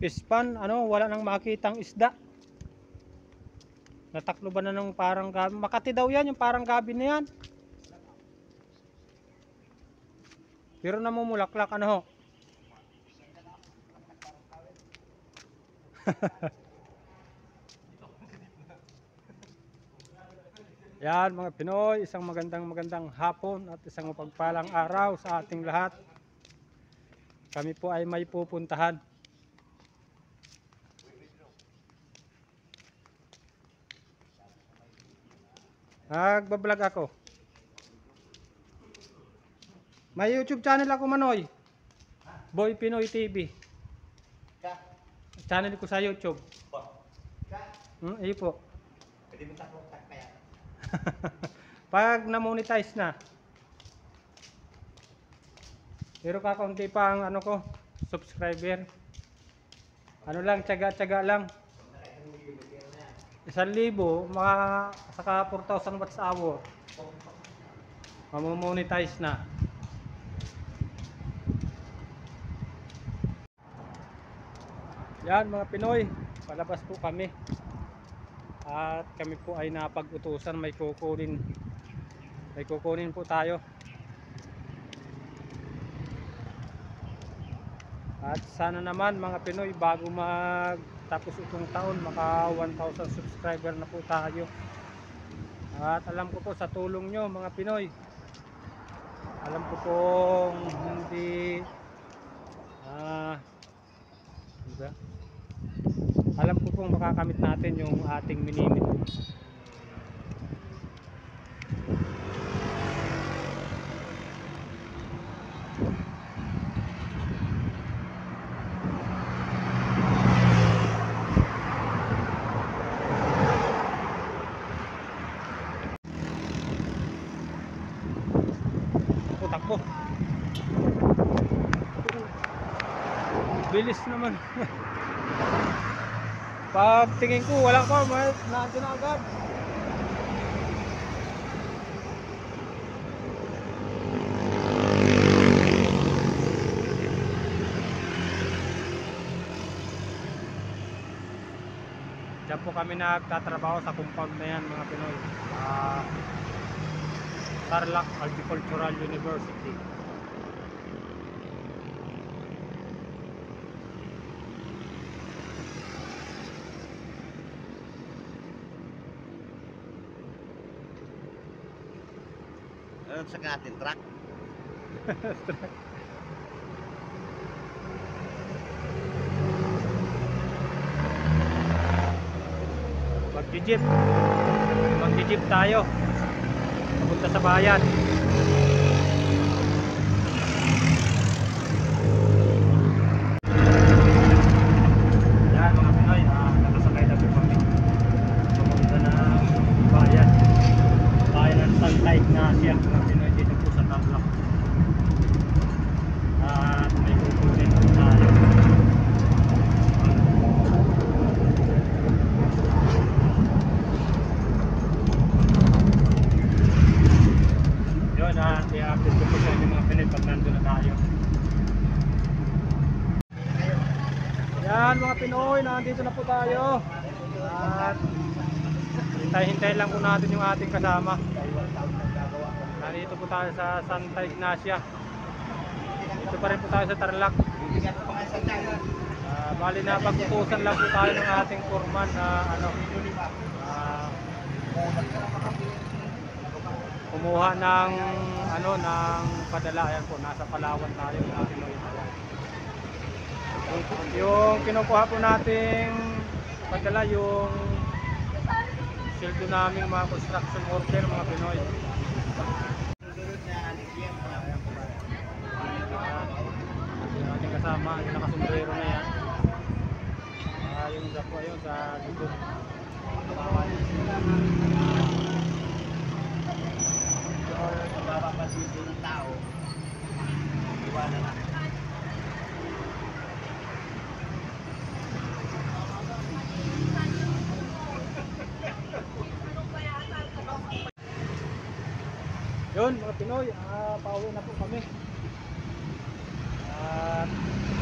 fish pan, ano, wala nang makitang isda. Natakloban na ng parang gabi. Makati daw yan, yung parang gabi na yan. Pero namumulaklak, ano ho. Yan mga Pinoy, isang magandang hapon at isang mapagpalang araw sa ating lahat. Kami po ay may pupuntahan. Nagbablog ako. May YouTube channel ako, Manoy. Boy Pinoy TV. Channel ko sa YouTube. Iyo po. Pwede mo taklok-tak pa yan. Pag na-monetize na. Pero kakaunti pa ang ano ko, subscriber. Ano lang, tiyaga-tiyaga lang. 1,000, mga saka 4,000 watts hour. Mamomonetize na. Yan mga Pinoy, palabas po kami. At kami po ay napag-utusan, may kukunin po tayo. At sana naman mga Pinoy, bago magtapos itong taon, maka 1,000 subscriber na po tayo. At alam ko po sa tulong nyo mga Pinoy, alam ko pong hindi diba? Alam ko pong makakamit natin yung ating minimit. Takbo. Bilis naman. Pag tingin ko wala pa, nandiyan na agad. Diyan po kami nagtatrabaho sa compound na yan mga Pinoy. Tarlac Agricultural University. Ano sa natin, truck? Mag-jeep tayo papunta sa bayan. Yan mga Pinoy, nakasakay na po kami papunta ng bayan ng Santa Ignacia mga Pinoy, dito po sa Tarlac. At may kukunin po tayo. Yun, i-update ko po sa inyo mga Pinoy pag nandun na tayo. Yan mga Pinoy, nandito na po tayo. At hintay-hintay lang po natin yung ating kasama. Nandito po tayo sa Santa Ignacia. Dito pa rin po tayo sa Tarlac. Bali na pag-utusan lang po tayo ng ating foreman na kumuha ng ng padala. Ayan po, nasa Palawan tayo mga Pinoy. Yung kinukuha po nating padala, yung sildo naming mga construction worker mga Pinoy. Ating kasama, yung nakasumbrero na yan. Yung isa po ayun sa likod. Mapapasin ng tao. Iwala na. Yun mga Pinoy, pauwi na po kami. At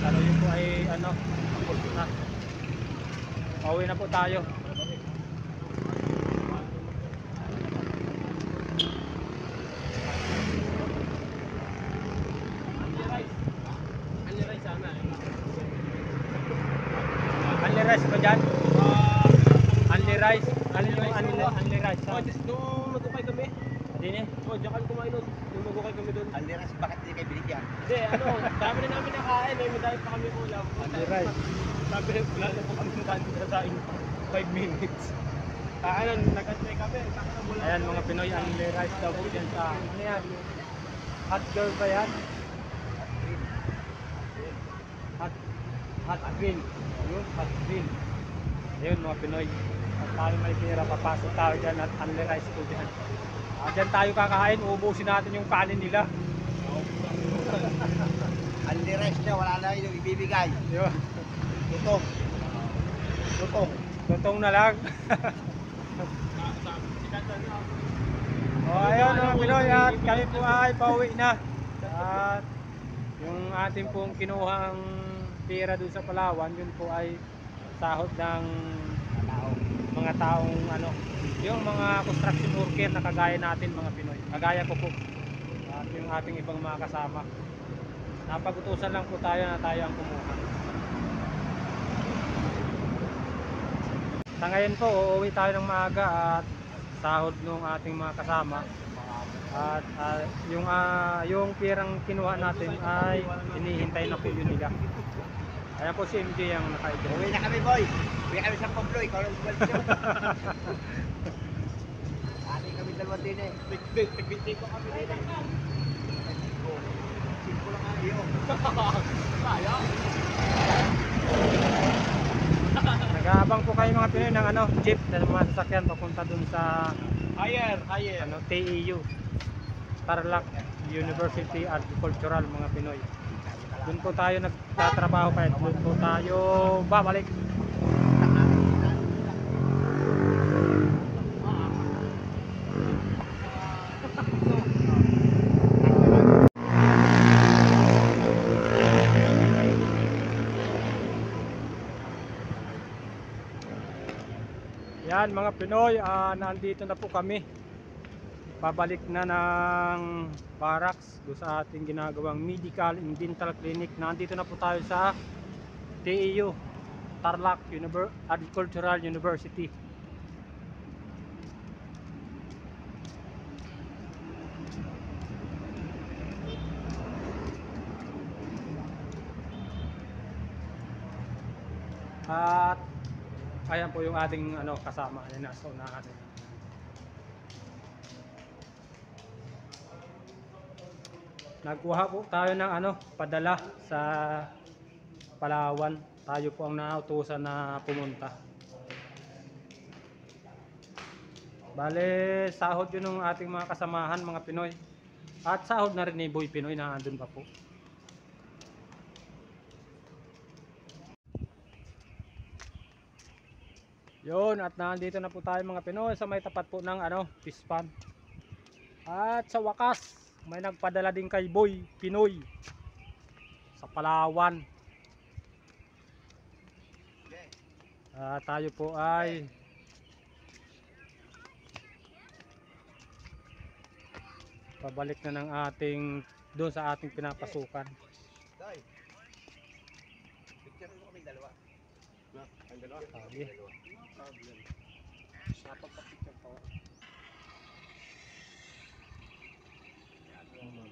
ano yun po ay ano, tapos na. Pauwi na po tayo. Only rice ba dyan? Only rice? Ano yung only rice? Oh, just nung magukay kami. Hindi eh. Oh, diyan kami kumain nun. Nung magukay kami doon. Aliras, bakit hindi kayo binigyan? Hindi, ano, dami na namin nakain. May madami pa kami ulam. Only rice. Sabi na, wala na po kami madami na sain. 5 minutes. Ano, nag-antay kami. Ayan mga Pinoy, only rice daw po dyan sa ano yan? Hot girl ba yan? Hot grill. Yun, hot grill. Ayun mga Pinoy. At tayo may pera, papasok tayo dyan at only rice po dyan. Dyan tayo kakain, ubusin natin yung kanin nila. Aliras na, wala na yung ibibigay. Yun. Tutong. Tutong. Totong na lang. Ayun mga Pinoy, at kami po ay pauwi na. At yung ating pong kinuhang pera doon sa Palawan, yun po ay sahod ng mga taong ano, yung mga construction worker na kagaya natin mga Pinoy. Kagaya ko po. At yung ating ibang mga kasama. Napag-utusan lang po tayo na tayo ang kumuha. Sa ngayon po, uuwi tayo ng maaga at sahod ng ating mga kasama. At yung pirang kinuha natin ay hinihintay na po yun nila. Ayan po si MJ ang naka-idol. Uwi na kami, boy. Uwi kami sa Pablo, ikaw lang bumalik siya. Ate kami dalawa din eh. Nagbinti ko kami din eh. Simple lang ayaw. Kaya? Nag-aabang po kayo mga Pinoy ng ano, jeep na mga sasakyan papunta dun sa Higher. ano, TEU, Tarlac University Agricultural mga Pinoy. Doon po tayo nagtatrabaho kahit doon po tayo babalik. Yan mga Pinoy, nandito na po kami. Pabalik na ng barracks do sa ating ginagawang medical and dental clinic. Nandito na po tayo sa TEU, Tarlac Agricultural University. At ayan po yung ating ano, kasama. Ayan, nasa unahan natin. Nagkuha po tayo ng ano, padala sa Palawan. Tayo po ang nautusan na pumunta. Bale, sahod yun ng ating mga kasamahan, mga Pinoy. At sahod na rin ni Boy Pinoy na andun pa po. Yun, at nandito na po tayo mga Pinoy sa may tapat po ng ano, fish pond. At sa wakas, may nagpadala din kay Boy Pinoy sa Palawan. Tayo po ay pabalik na ng ating doon sa ating pinapasukan. Doy. Picture mo kami dalawa. Ang dalawa. Sabi, Napagpa-picture ko.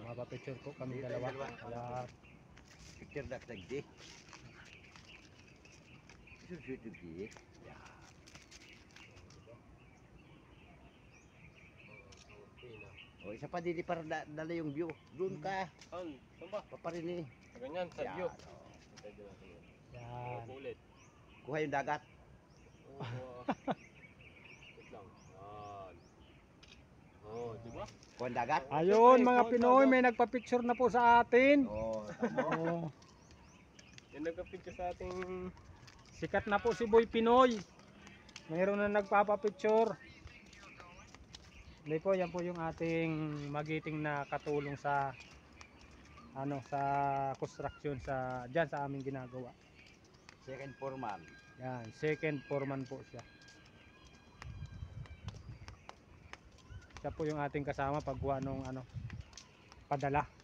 mapapicture po kami dalawa. Kaya Picture dak nagdi. Shoot di. Ya. O isa pa dili para dala yung view. Doon ka. Saan? Saan ba? Paparin eh. Ganyan, sa view. yan. Ulit. Kuha yung dagat. Wait lang. Yan. Oh, di ba? Kuha yung dagat. Ayun mga Pinoy, may nagpa-picture na po sa atin. Oh, Oh, Yan nagka-picture sa ating... sikat na po si Boy Pinoy. Mayroon na nagpapa-picture. Hindi po, yan po yung ating magiting na katulong sa ano sa construction sa diyan sa aming ginagawa. Second foreman. Yan, second foreman po siya. Siya po yung ating kasama paggawa nung ano padala.